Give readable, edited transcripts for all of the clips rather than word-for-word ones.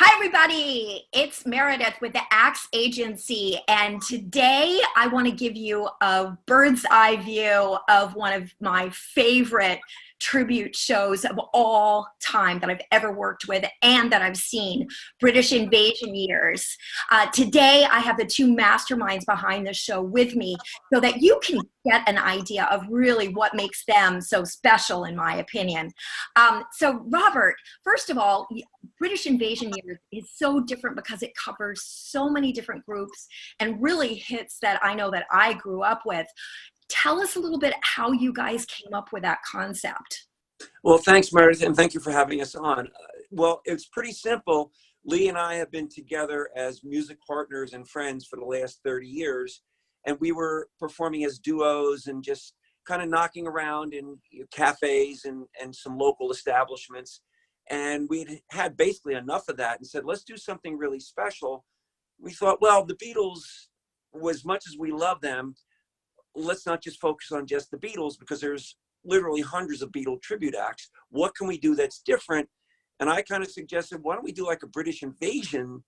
Hi, everybody. It's Meredith with the Axe Agency. And today I want to give you a bird's eye view of one of my favorite tribute shows of all time that I've ever worked with and that I've seen, British Invasion Years. Today I have the two masterminds behind the show with me so that you can get an idea of really what makes them so special, in my opinion. So Robert, first of all, British Invasion Years is so different because it covers so many different groups and really hits that I know that I grew up with. Tell us a little bit how you guys came up with that concept. Well, thanks, Meredith, and thank you for having us on. Well, it's pretty simple. Lee and I have been together as music partners and friends for the last 30 years, and we were performing as duos and just kind of knocking around in cafes and some local establishments. And we'd had basically enough of that and said, let's do something really special. We thought, well, the Beatles, as much as we love them, let's not just focus on just the Beatles, because there's literally hundreds of Beatle tribute acts. What can we do that's different? And I kind of suggested, why don't we do like a British invasion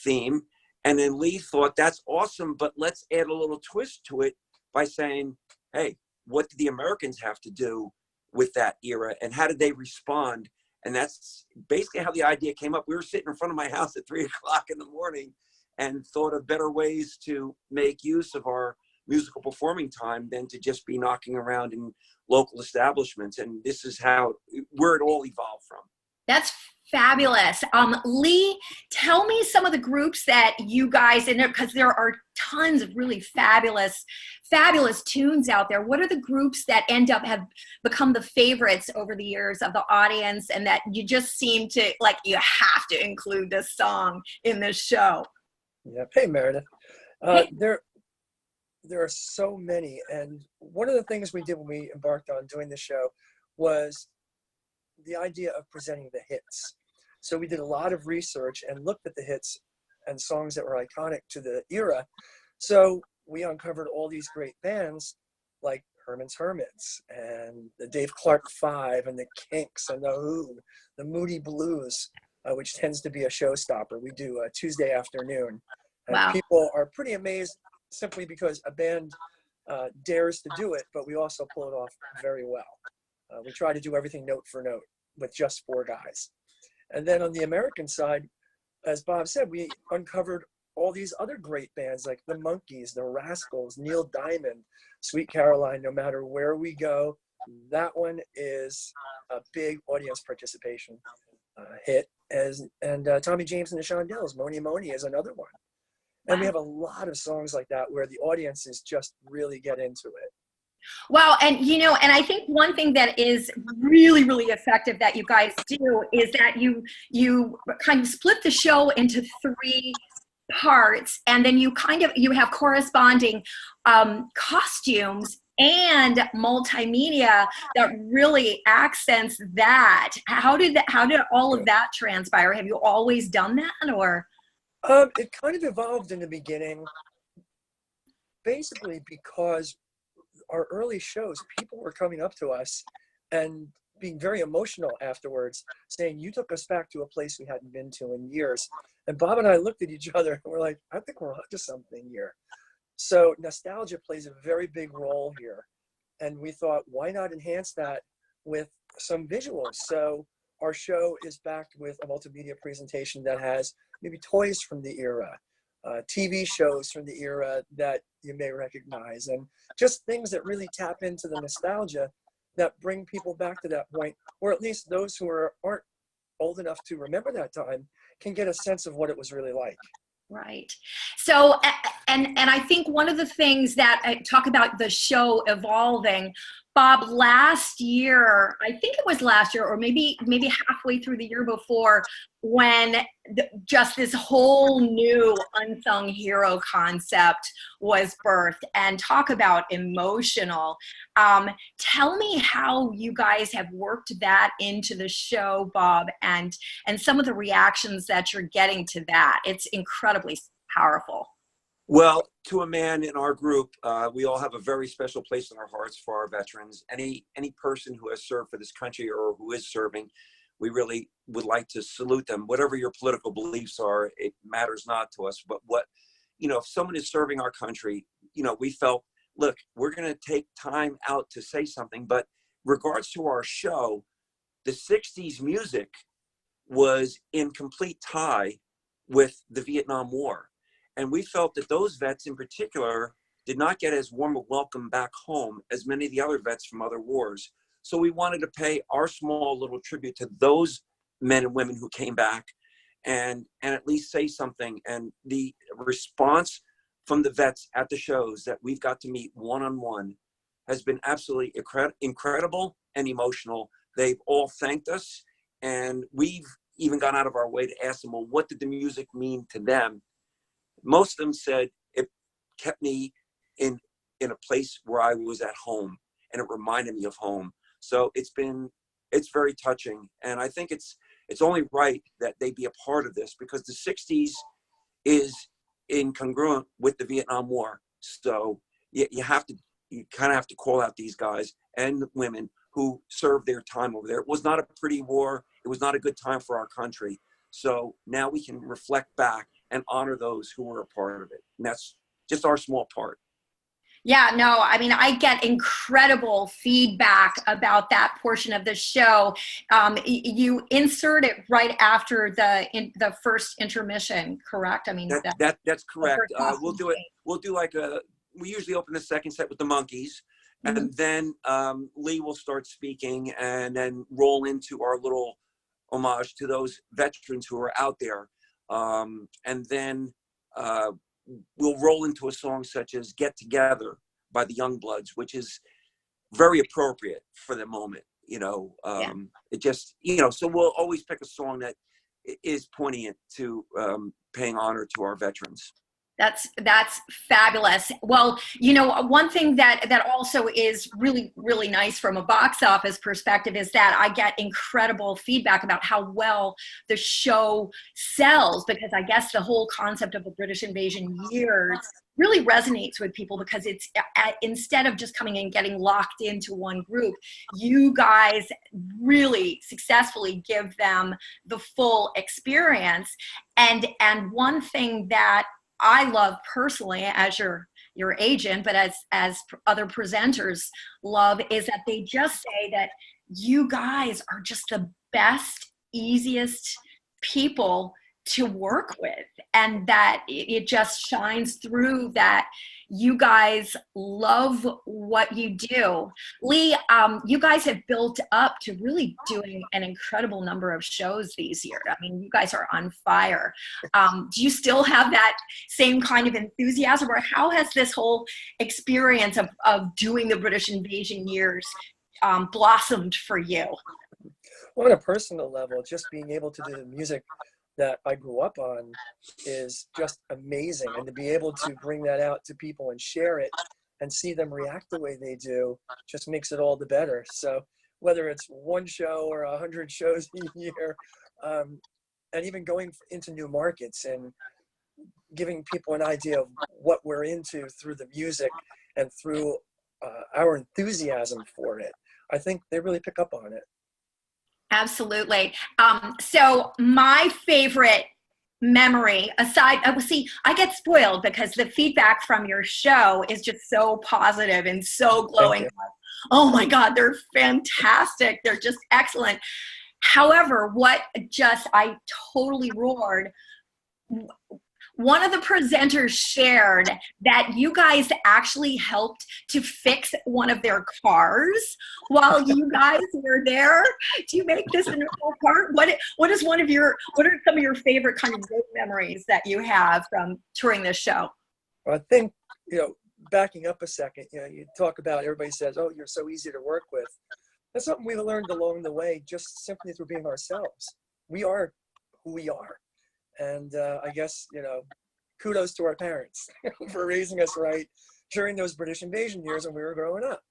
theme? And then Lee thought, that's awesome, but let's add a little twist to it by saying, hey, what did the Americans have to do with that era? And how did they respond? And that's basically how the idea came up. We were sitting in front of my house at 3 o'clock in the morning and thought of better ways to make use of our musical performing time than to just be knocking around in local establishments. And this is where it all evolved from. That's fabulous. Lee, tell me some of the groups that you guys, in there, because there are tons of really fabulous tunes out there. What are the groups that have become the favorites over the years of the audience and that you just seem to, like, you have to include this song in this show? Yeah. Hey, Meredith. Hey. There are so many. And one of the things we did when we embarked on doing the show was the idea of presenting the hits. So we did a lot of research and looked at the hits and songs that were iconic to the era. So we uncovered all these great bands like Herman's Hermits and the Dave Clark Five and the Kinks and the Who, the Moody Blues, which tends to be a showstopper. We do a Tuesday afternoon. And Wow. People are pretty amazed simply because a band dares to do it, but we also pull it off very well. We try to do everything note for note with just 4 guys. And then on the American side, as Bob said, we uncovered all these other great bands like the Monkees, the Rascals, Neil Diamond, Sweet Caroline. No matter where we go, that one is a big audience participation hit. And Tommy James and the Shondells, Moni Moni is another one. And we have a lot of songs like that where the audiences just really get into it. Wow. And, and I think one thing that is really, really effective that you guys do is that you kind of split the show into 3 parts, and then you have corresponding costumes and multimedia that really accents that. How did all of that transpire? Have you always done that, or? It kind of evolved in the beginning, basically because our early shows, people were coming up to us and being very emotional afterwards, saying, you took us back to a place we hadn't been to in years. And Bob and I looked at each other and we're like, I think we're onto something here. So nostalgia plays a very big role here. And we thought, why not enhance that with some visuals? So our show is backed with a multimedia presentation that has maybe toys from the era, TV shows from the era that you may recognize, and just things that really tap into the nostalgia that bring people back to that point, or at least those who aren't old enough to remember that time can get a sense of what it was really like. Right. So, and I think one of the things that I talk about the show evolving, Bob, last year, I think it was last year, or maybe halfway through the year before, when just this whole new unsung hero concept was birthed, and talk about emotional. Tell me how you guys have worked that into the show, Bob, and some of the reactions that you're getting to that. It's incredibly powerful. Well, to a man in our group, we all have a very special place in our hearts for our veterans. Any person who has served for this country or who is serving, we really would like to salute them. Whatever your political beliefs are, it matters not to us. But what, if someone is serving our country, we felt, look, we're going to take time out to say something. But regards to our show, the 60s music was in complete tie with the Vietnam War. And we felt that those vets in particular did not get as warm a welcome back home as many of the other vets from other wars. So we wanted to pay our small little tribute to those men and women who came back and at least say something. And the response from the vets at the shows that we've got to meet one-on-one has been absolutely incredible and emotional. They've all thanked us, and we've even gone out of our way to ask them, well, what did the music mean to them? Most of them said it kept me in a place where I was at home, and it reminded me of home. So it's very touching, and I think it's only right that they be a part of this, because the 60s is incongruent with the Vietnam War. So you kind of have to call out these guys and women who served their time over there. It was not a pretty war. It was not a good time for our country. So now we can reflect back and honor those who were a part of it. And that's just our small part. Yeah, no, I mean, I get incredible feedback about that portion of the show. You insert it right after the first intermission, correct? I mean, that's correct. We'll do it. We'll do we usually open the second set with the Monkees, and then Lee will start speaking, and then roll into our little homage to those veterans who are out there, and then we'll roll into a song such as Get Together by the Youngbloods, which is very appropriate for the moment. It just, so we'll always pick a song that is poignant to paying honor to our veterans. That's fabulous. Well, one thing that also is really, really nice from a box office perspective is that I get incredible feedback about how well the show sells, because I guess the whole concept of the British invasion years really resonates with people, because it's instead of just coming and getting locked into one group, you guys really successfully give them the full experience. And one thing that I love personally as your agent, but as other presenters love, is that they just say that you guys are just the best, easiest people to work with, and that it just shines through that you guys love what you do. Lee, you guys have built up to really doing an incredible number of shows these years. I mean, you guys are on fire. Do you still have that same kind of enthusiasm, or how has this whole experience of doing the British invasion years blossomed for you? Well, on a personal level, just being able to do the music that I grew up on is just amazing. And to be able to bring that out to people and share it and see them react the way they do just makes it all the better. So whether it's one show or 100 shows a year, and even going into new markets and giving people an idea of what we're into through the music and through our enthusiasm for it, I think they really pick up on it. Absolutely. So my favorite memory, aside, I get spoiled because the feedback from your show is just so positive and so glowing. Oh my God, they're fantastic. They're just excellent. However, I totally roared. One of the presenters shared that you guys actually helped to fix one of their cars while you guys were there. Do you make this an integral part? What are some of your favorite kind of road memories that you have from touring this show? Well, I think, backing up a second, you talk about, everybody says, oh, you're so easy to work with. That's something we've learned along the way, just simply through being ourselves. We are who we are. And I guess, kudos to our parents for raising us right during those British invasion years when we were growing up.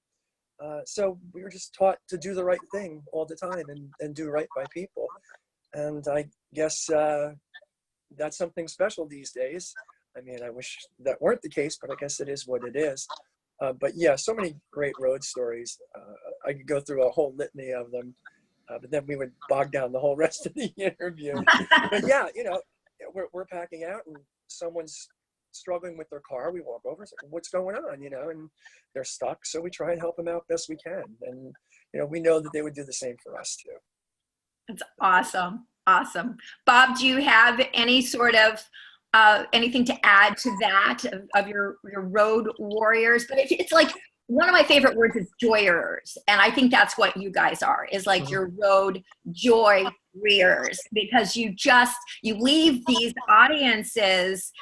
So we were just taught to do the right thing all the time and do right by people. And I guess that's something special these days. I mean, I wish that weren't the case, but I guess it is what it is. But yeah, so many great road stories. I could go through a whole litany of them. but then we would bog down the whole rest of the interview. But yeah, you know, we're packing out and someone's struggling with their car. We walk over and say, what's going on, you know, and they're stuck. So we try and help them out best we can. And, you know, we know that they would do the same for us too. That's awesome. Awesome. Bob, do you have any sort of anything to add to that of your road warriors? But it's like, one of my favorite words is joyers. And I think that's what you guys are, is like your road joy rears, because you leave these audiences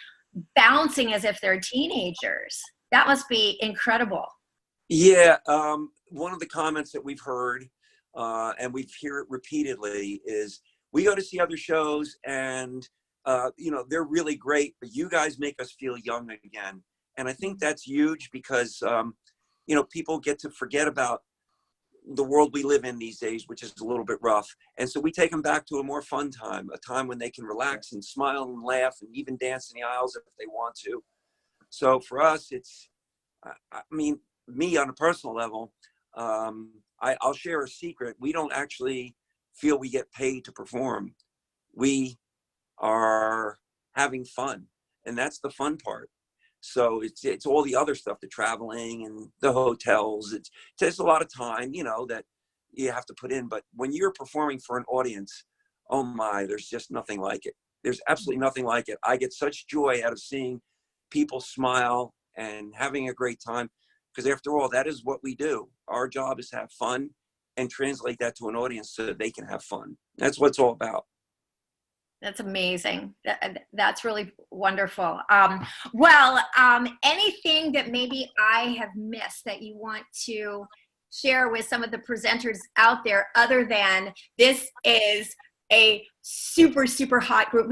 bouncing as if they're teenagers. That must be incredible. Yeah. One of the comments that we've heard, and we've heard it repeatedly, is we go to see other shows and, you know, they're really great, but you guys make us feel young again. And I think that's huge because, you know, people get to forget about the world we live in these days, which is a little bit rough. And so we take them back to a more fun time, a time when they can relax and smile and laugh and even dance in the aisles if they want to. So for us, it's, I mean, me on a personal level, I'll share a secret. We don't actually feel we get paid to perform. We are having fun, and that's the fun part. So it's all the other stuff, the traveling and the hotels. It takes a lot of time, you know, that you have to put in. But when you're performing for an audience, oh my, there's just nothing like it. There's absolutely nothing like it. I get such joy out of seeing people smile and having a great time, because after all, that is what we do. Our job is to have fun and translate that to an audience so that they can have fun. That's what it's all about. That's amazing. That's really wonderful. Anything that maybe I have missed that you want to share with some of the presenters out there, other than this is a super, super hot group.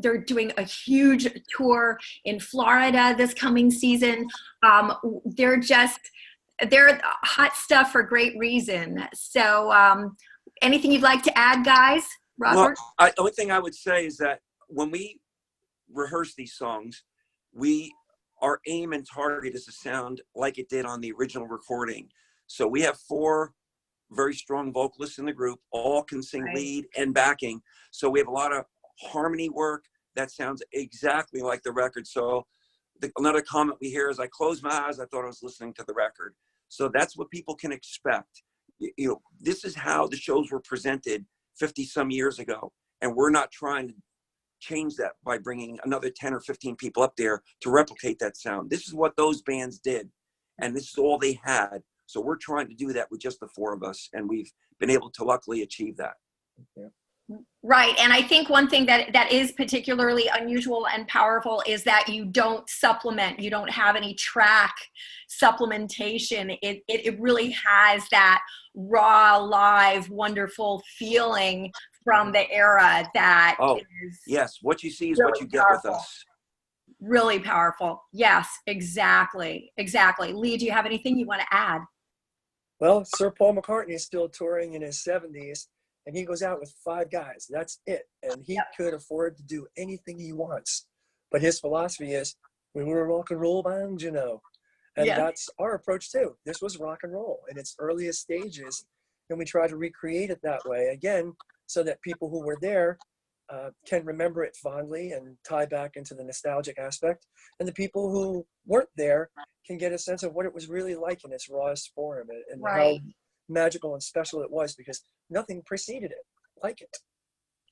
They're doing a huge tour in Florida this coming season. They're hot stuff for great reason. So anything you'd like to add, guys? Robert? Well, the only thing I would say is that when we rehearse these songs, our aim and target is to sound like it did on the original recording. So we have 4 very strong vocalists in the group, all can sing lead and backing. So we have a lot of harmony work that sounds exactly like the record. So another comment we hear is, I closed my eyes, I thought I was listening to the record. So that's what people can expect. You know, this is how the shows were presented 50 some years ago. And we're not trying to change that by bringing another 10 or 15 people up there to replicate that sound. This is what those bands did, and this is all they had. So we're trying to do that with just the 4 of us, and we've been able to luckily achieve that. Yeah. Right. And I think one thing that is particularly unusual and powerful is that you don't supplement, you don't have any track supplementation. It really has that raw, live, wonderful feeling from the era that is yes, what you see is really what you get powerful. with us. Really powerful. Yes, exactly. Exactly. Lee, do you have anything you want to add? Well, Sir Paul McCartney is still touring in his 70s. And he goes out with 5 guys. That's it. And he could afford to do anything he wants. But his philosophy is, we were a rock and roll band, you know. And that's our approach too. This was rock and roll in its earliest stages. And we try to recreate it that way again, so that people who were there can remember it fondly and tie back into the nostalgic aspect. And the people who weren't there can get a sense of what it was really like in its rawest form, and how magical and special it was, because nothing preceded it like it.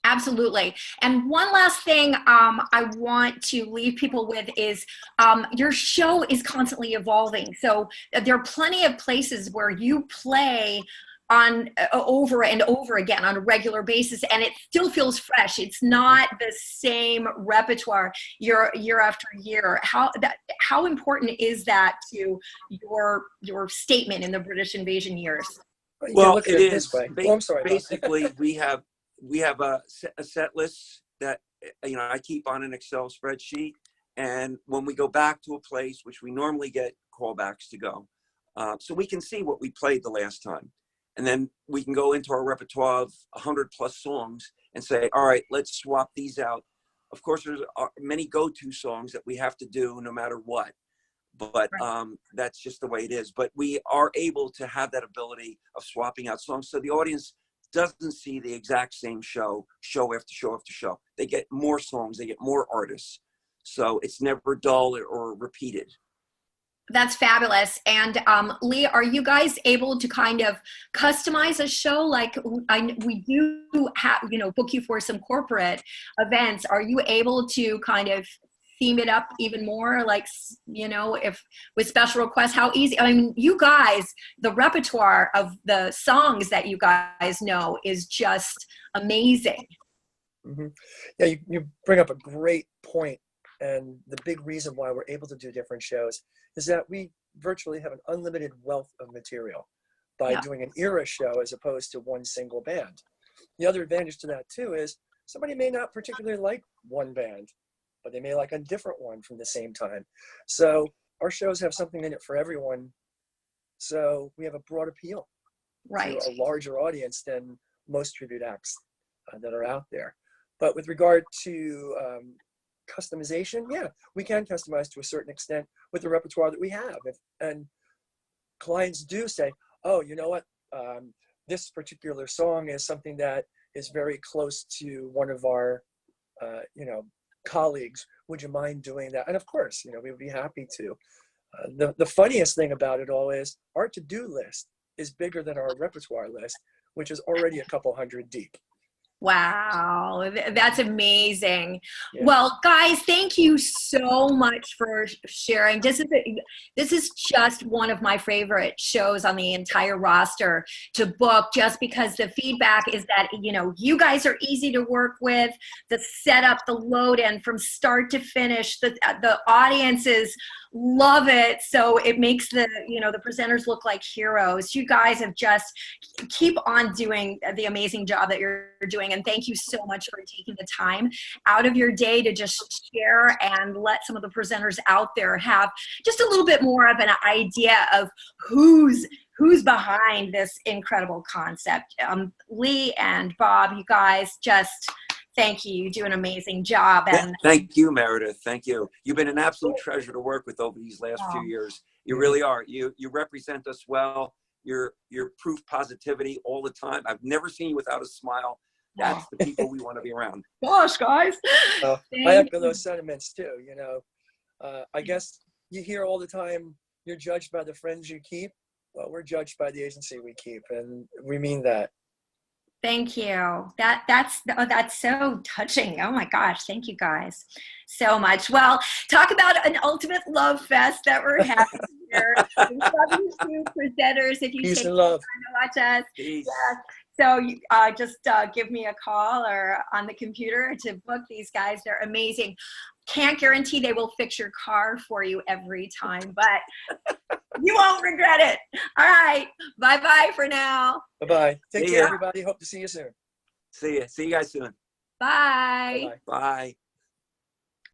Absolutely. And one last thing I want to leave people with is your show is constantly evolving. So there are plenty of places where you play on over and over again on a regular basis, and it still feels fresh. It's not the same repertoire year after year. How important is that to your statement in the British invasion years? Well, it is. I'm sorry. Basically, we have a set list that, you know, I keep on an Excel spreadsheet, and when we go back to a place, which we normally get callbacks to go, so we can see what we played the last time. And then we can go into our repertoire of 100+ songs and say, all right, let's swap these out. Of course, there's many go-to songs that we have to do no matter what. But that's just the way it is. But we are able to have that ability of swapping out songs, so the audience doesn't see the exact same show after show after show. They get more songs, they get more artists. So it's never dull or repeated. That's fabulous. And Lee, are you guys able to kind of customize a show? Like we do have, book you for some corporate events. Are you able to kind of theme it up even more? Like, if with special requests, how easy? I mean, you guys, the repertoire of the songs that you guys know is just amazing. Mm-hmm. Yeah, you bring up a great point. And the big reason why we're able to do different shows is that we virtually have an unlimited wealth of material by doing an era show as opposed to one single band. The other advantage to that too is somebody may not particularly like one band, but they may like a different one from the same time. So our shows have something in it for everyone. So we have a broad appeal to a larger audience than most tribute acts that are out there. But with regard to customization, yeah, we can customize to a certain extent with the repertoire that we have. And clients do say, oh, you know what, this particular song is something that is very close to one of our, colleagues. Would you mind doing that? And of course, we would be happy to. The funniest thing about it all is our to-do list is bigger than our repertoire list, which is already a couple hundred deep. Wow, that's amazing. Yeah. Well, guys, thank you so much for sharing. This is just one of my favorite shows on the entire roster to book, just because the feedback is that, you guys are easy to work with. The setup, the load in from start to finish, the audiences love it. So it makes the presenters look like heroes. You guys have just keep on doing the amazing job that you're doing. And thank you so much for taking the time out of your day to just share and let some of the presenters out there have just a little bit more of an idea of who's behind this incredible concept. Lee and Bob, you guys just thank you. You do an amazing job. And thank you, Meredith. Thank you. You've been an absolute treasure to work with over these last few years. You really are. You represent us well. You're proof positivity all the time. I've never seen you without a smile. That's the people we want to be around. Gosh, guys. I echo those sentiments too. I guess you hear all the time, you're judged by the friends you keep. Well, we're judged by the agency we keep, and we mean that. Thank you. That's so touching. Oh my gosh. Thank you guys so much. Well, talk about an ultimate love fest that we're having here. We love you two presenters. If you Peace take and love. time to watch us. Peace. Yeah. So just give me a call or on the computer to book these guys. They're amazing. Can't guarantee they will fix your car for you every time, but you won't regret it. All right. Bye-bye for now. Bye-bye. Take care, everybody. Hope to see you soon. See you guys soon. Bye. Bye-bye. Bye.